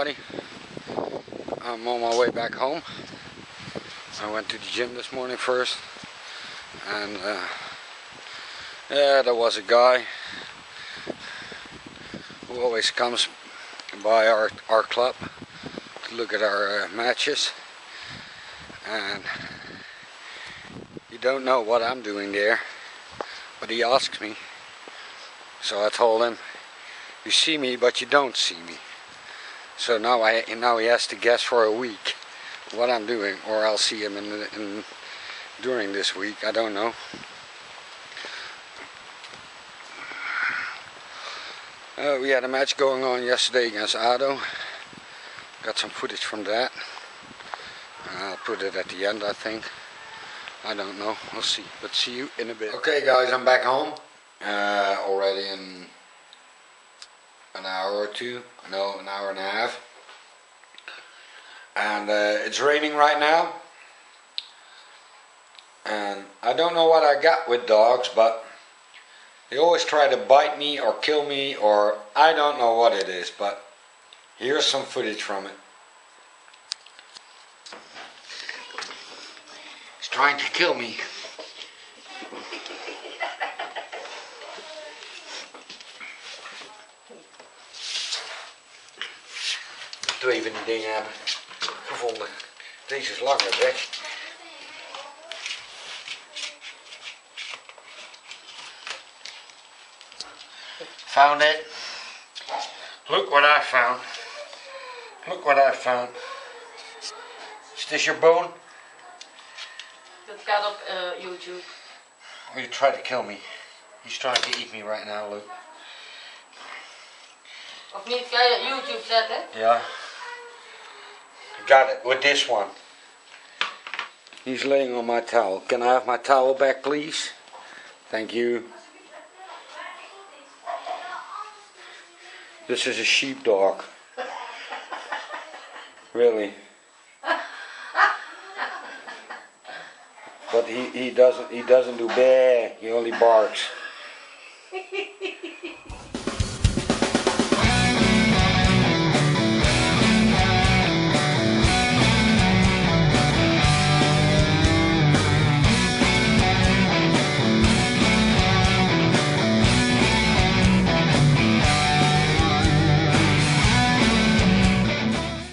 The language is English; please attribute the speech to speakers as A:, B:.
A: everybody. I'm on my way back home. I went to the gym this morning first, and yeah, there was a guy who always comes by our club to look at our matches, and he don't know what I'm doing there, but he asks me. So I told him, you see me but you don't see me. So now he has to guess for a week what I'm doing, or I'll see him during this week. I don't know. We had a match going on yesterday against Ado. Got some footage from that. I'll put it at the end, I think. I don't know. We'll see. But see you in a bit. Okay, guys, I'm back home. Already in an hour or two. No, an hour and a half. And it's raining right now. And I don't know what I got with dogs, but they always try to bite me or kill me, or I don't know what it is, but here's some footage from it. He's trying to kill me. Twee van die dingen hebben gevonden. Deze is langer weg. Found it. Look what I found. Look what I found. Is this your bone?
B: Dat gaat op YouTube.
A: Oh, you tried to kill me. He's trying to eat me right now, Luke.
B: Of niet, ga je YouTube zetten?
A: Yeah. Got it with this one. He's laying on my towel. Can I have my towel back, please? Thank you. This is a sheepdog. Really. But he doesn't do bad. He only barks.